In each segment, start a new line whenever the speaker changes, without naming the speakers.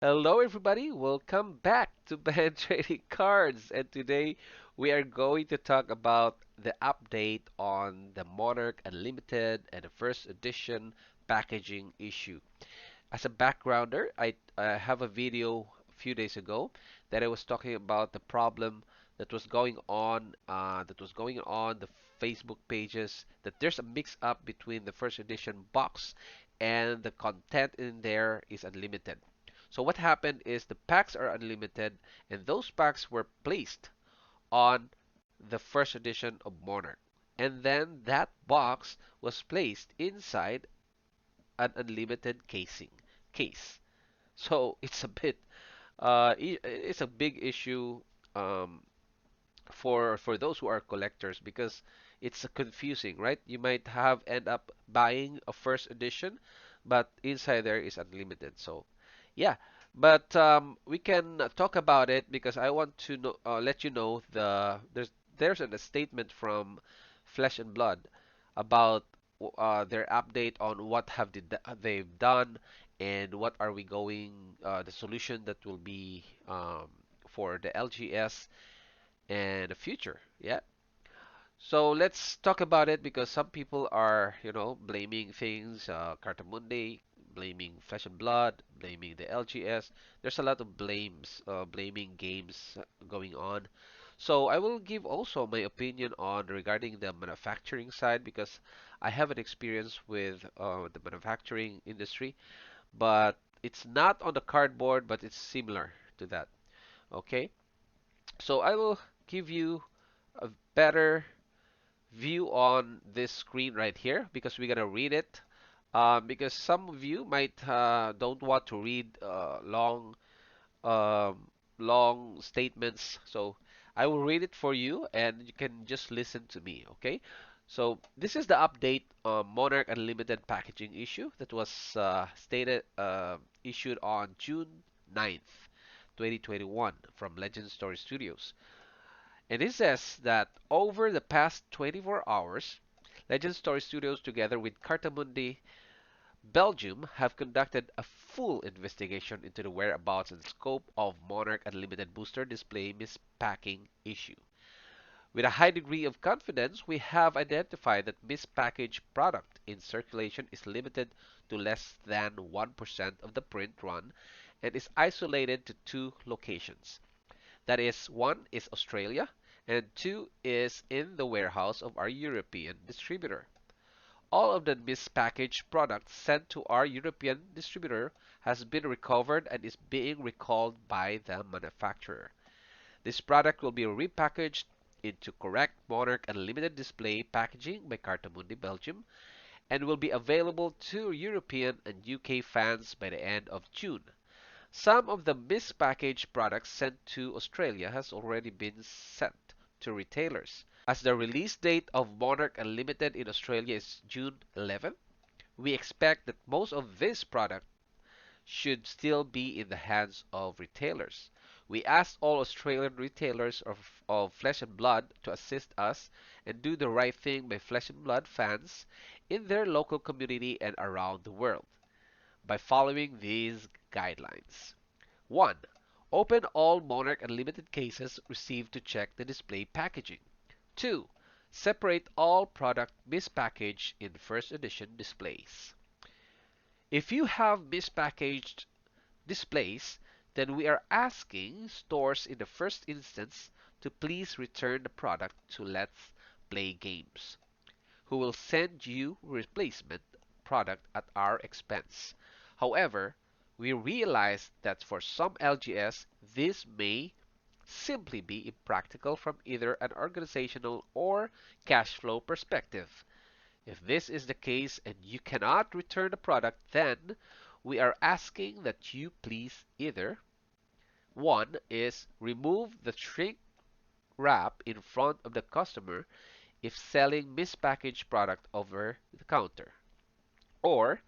Hello, everybody. Welcome back to Band Trading Cards. And today we are going to talk about the update on the Monarch Unlimited and the first edition packaging issue. As a backgrounder, I have a video a few days ago that I was talking about the problem that was going on the Facebook pages, that there's a mix up between the first edition box and the content in there is unlimited. So what happened is the packs are unlimited, and those packs were placed on the first edition of Monarch. And then that box was placed inside an unlimited case. So it's a it's a big issue um, for those who are collectors because it's confusing, right? You might have end up buying a first edition, but inside there is unlimited. So yeah, but we can talk about it because I want to let you know there's a statement from Flesh and Blood about their update on what they've done and what are we going the solution that will be for the LGS and the future. Yeah. So let's talk about it because some people are, blaming things, Cartamundi, blaming Flesh and Blood, blaming the LGS. There's a lot of blaming games going on. So I will give also my opinion on regarding the manufacturing side because I have an experience with the manufacturing industry, but it's not on the cardboard, but it's similar to that. Okay, so I will give you a better view on this screen right here because we're gonna read it. Because some of you might don't want to read um, long statements, so I will read it for you, and you can just listen to me. Okay? So this is the update Monarch Unlimited packaging issue that was issued on June 9th, 2021 from Legend Story Studios. And it says that over the past 24 hours, Legend Story Studios, together with Cartamundi Belgium, have conducted a full investigation into the whereabouts and scope of Monarch Unlimited Booster Display mispacking issue. With a high degree of confidence, we have identified that mispackaged product in circulation is limited to less than 1% of the print run and is isolated to two locations. That is, one is Australia, and two is in the warehouse of our European distributor. All of the mispackaged products sent to our European distributor has been recovered and is being recalled by the manufacturer. This product will be repackaged into correct Monarch Unlimited display packaging by Cartamundi Belgium and will be available to European and UK fans by the end of June. Some of the mispackaged products sent to Australia has already been sent to retailers. As the release date of Monarch Unlimited in Australia is June 11th, we expect that most of this product should still be in the hands of retailers. We asked all Australian retailers of Flesh and Blood to assist us and do the right thing by Flesh and Blood fans in their local community and around the world by following these guidelines. 1. Open all Monarch Unlimited cases received to check the display packaging. 2. Separate all product mispackaged in first edition displays. If you have mispackaged displays, then we are asking stores in the first instance to please return the product to Let's Play Games, who will send you replacement product at our expense. However, we realize that for some LGS, this may simply be impractical from either an organizational or cash flow perspective. If this is the case and you cannot return the product, then we are asking that you please either one is remove the shrink wrap in front of the customer if selling mispackaged product over the counter, or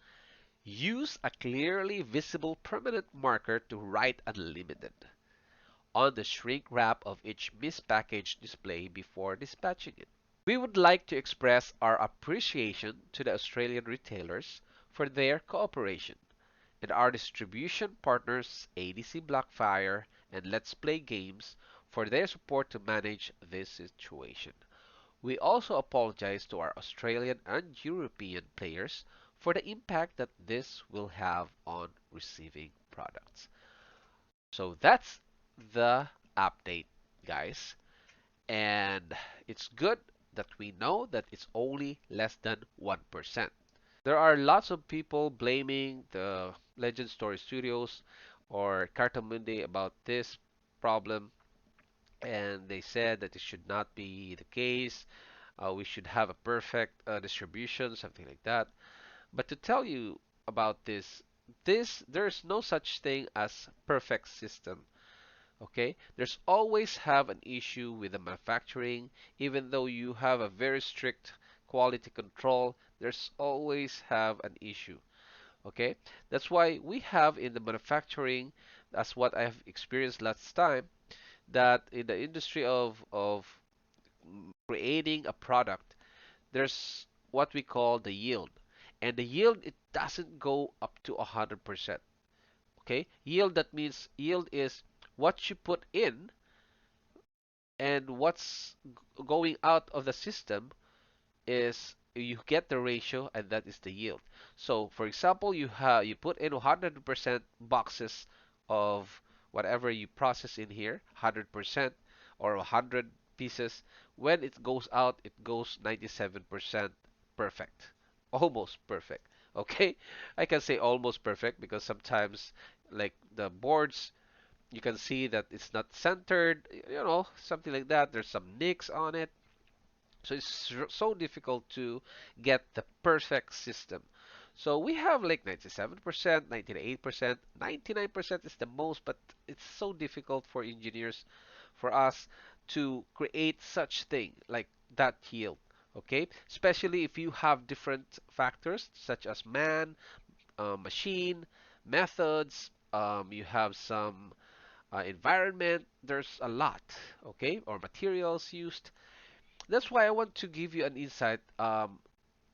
use a clearly visible permanent marker to write unlimited on the shrink wrap of each mispackaged display before dispatching it. We would like to express our appreciation to the Australian retailers for their cooperation. and our distribution partners ADC Blackfire and Let's Play Games for their support to manage this situation. We also apologize to our Australian and European players for the impact that this will have on receiving products. So that's the update, guys. And it's good that we know that it's only less than 1%. There are lots of people blaming the Legend Story Studios or Cartamundi about this problem, and they said that it should not be the case. We should have a perfect distribution, something like that. But to tell you about this there's no such thing as perfect system. Okay, there's always have an issue with the manufacturing, even though you have a very strict quality control. There's always have an issue. Okay, that's why we have in the manufacturing. That's what I have experienced last time. That in the industry of creating a product, there's what we call the yield, and the yield it doesn't go up to 100%. Okay, yield, that means yield is what you put in and what's going out of the system is you get the ratio, and that is the yield. So for example, you put in 100% boxes of whatever you process in here, 100% or 100 pieces. When it goes out, it goes 97% perfect, almost perfect. Okay, I can say almost perfect because sometimes like the boards, you can see that it's not centered, something like that. There's some nicks on it, so it's so difficult to get the perfect system. So we have like 97%, 98%, 99% is the most, but it's so difficult for engineers, for us to create such thing like that yield. Okay, especially if you have different factors such as man, machine, methods, you have some environment, there's a lot, okay, or materials used. That's why I want to give you an insight.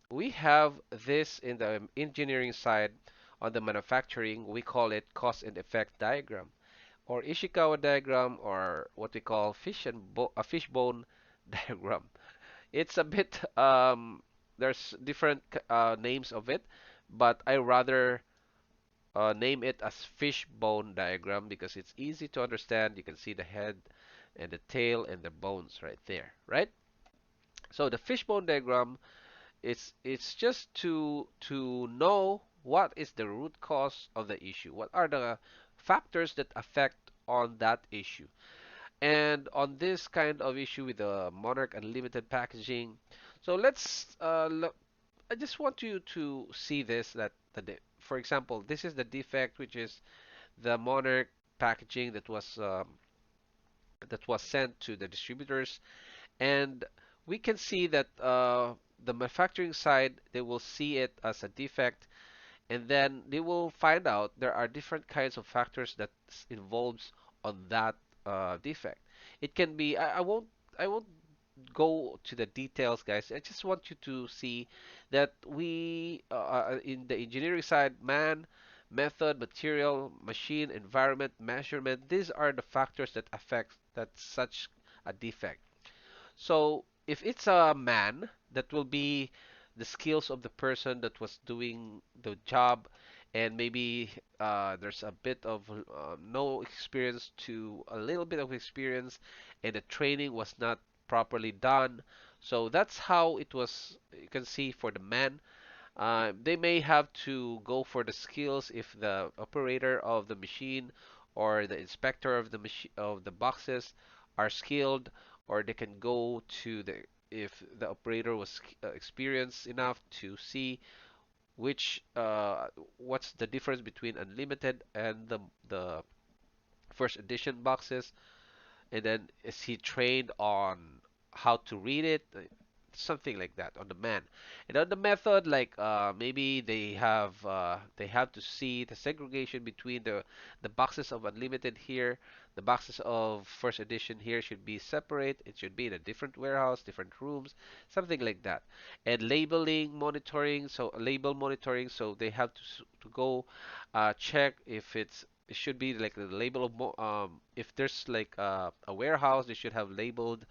We have this in the engineering side. On the manufacturing, we call it cause and effect diagram, or Ishikawa diagram, or what we call a fishbone diagram. It's a bit there's different names of it, but I rather name it as fishbone diagram because it's easy to understand. You can see the head and the tail and the bones right there, right? So the fishbone diagram, it's just to know what is the root cause of the issue. What are the factors that affect on that issue? And on this kind of issue with the Monarch Unlimited packaging, so let's look. I just want you to see this that for example, this is the defect, which is the Monarch packaging that was sent to the distributors, and we can see that the manufacturing side, they will see it as a defect, and then they will find out there are different kinds of factors that involves on that defect. It can be I won't go to the details, guys. I just want you to see that we in the engineering side, man, method, material, machine, environment, measurement, these are the factors that affect that such a defect. So if it's a man, that will be the skills of the person that was doing the job, and maybe there's a bit of no experience to a little bit of experience, and the training was not properly done. So that's how it was. You can see for the man, they may have to go for the skills if the operator of the machine or the inspector of the machine of the boxes are skilled, or they can go to the if the operator was experienced enough to see which what's the difference between unlimited and the first edition boxes, and then is he trained on how to read it, something like that on the man. And on the method, like maybe they have to see the segregation between the boxes of unlimited here, the boxes of first edition here should be separate. It should be in a different warehouse, different rooms, something like that. And labeling, monitoring, so label monitoring, so they have to go check if it should be like the label of if there's like a warehouse, they should have labeled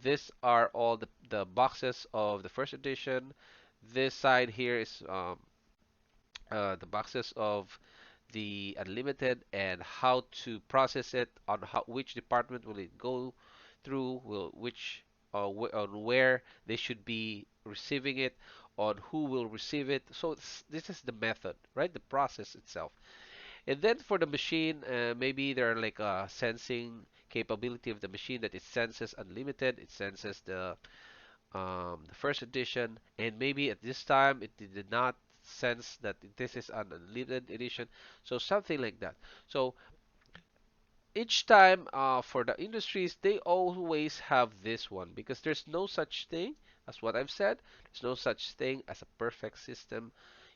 these are all the boxes of the first edition. This side here is the boxes of the unlimited and how to process it on how which department will it go through, will which on where they should be receiving it, on who will receive it. So this is the method, right? The process itself. And then for the machine, maybe there are like a sensing capability of the machine that it senses unlimited, it senses the first edition, and maybe at this time it did not sense that this is an unlimited edition, so something like that. So each time for the industries, they always have this one because there's no such thing as what I've said. There's no such thing as a perfect system,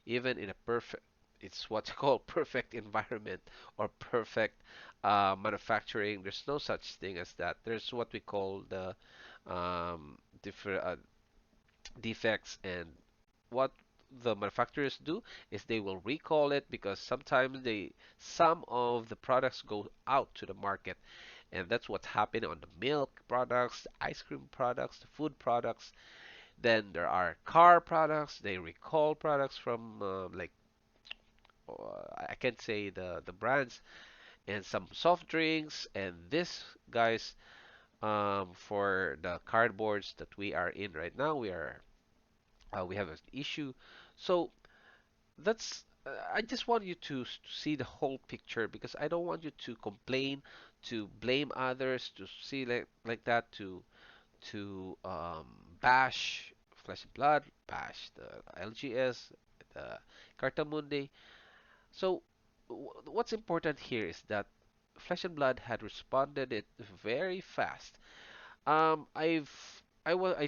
even in a perfect, it's what's called perfect environment or perfect manufacturing. There's no such thing as that. There's what we call the different defects, and what the manufacturers do is they will recall it because sometimes some of the products go out to the market, and that's what's happening on the milk products, the ice cream products, the food products. Then there are car products, they recall products from I can't say the brands, and some soft drinks, and this guys for the cardboards that we are in right now, we have an issue. So that's I just want you to see the whole picture because I don't want you to complain, to blame others, to see like that, to bash Flesh and Blood, bash the LGS, the Cartamundi. So what's important here is that Flesh and Blood had responded it very fast. I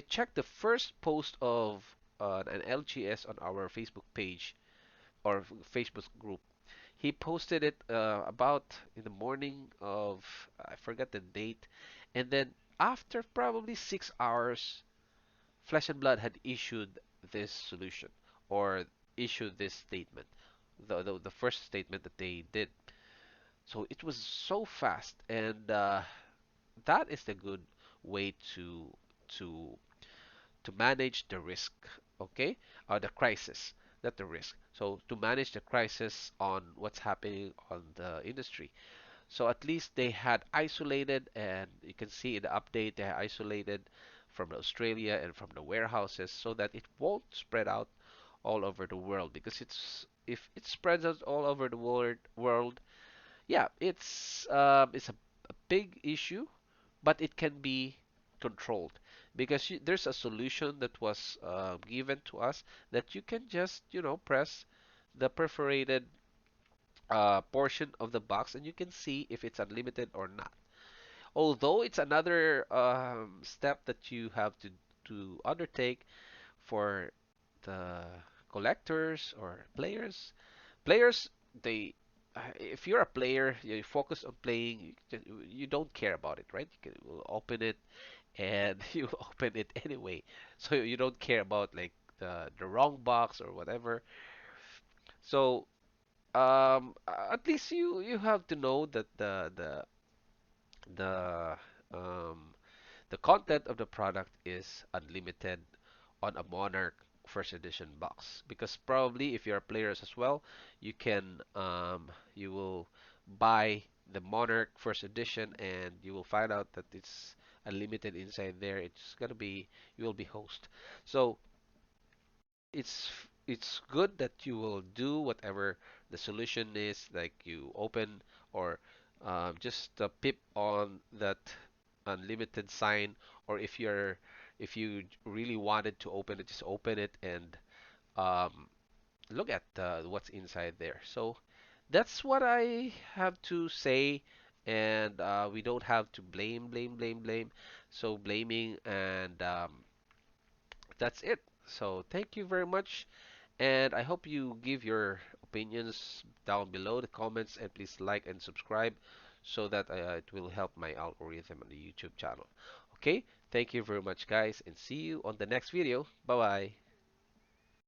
checked the first post of an LGS on our Facebook page or Facebook group. He posted it about in the morning of I forgot the date, and then after probably 6 hours, Flesh and Blood had issued this solution or issued this statement, the first statement that they did. So it was so fast, and that is the good way to to manage the risk, okay, or the crisis, not the risk. So to manage the crisis on what's happening on the industry. So at least they had isolated, and you can see in the update they isolated from Australia and from the warehouses so that it won't spread out all over the world because it's if it spreads out all over the world, yeah, it's a big issue, but it can be controlled because there's a solution that was given to us that you can just, press the perforated portion of the box and you can see if it's unlimited or not. Although it's another step that you have to undertake for the collectors or players. Players, they if you're a player, you focus on playing, you don't care about it, right? You can will open it and you open it anyway. So you don't care about like the wrong box or whatever. So at least you have to know that the um, the content of the product is unlimited on a Monarch first edition box because probably if you're a player as well, you will buy the Monarch first edition and you will find out that it's unlimited inside there. It's gonna be you will be host. So it's good that you will do whatever the solution is, like you open or just pip on that unlimited sign, or if you really wanted to open it, just open it and um, look at what's inside there. So that's what I have to say, and we don't have to blame. So blaming and that's it. So thank you very much, and I hope you give your opinions down below the comments, and please like and subscribe so that it will help my algorithm on the YouTube channel. Okay, thank you very much, guys, and see you on the next video. Bye bye.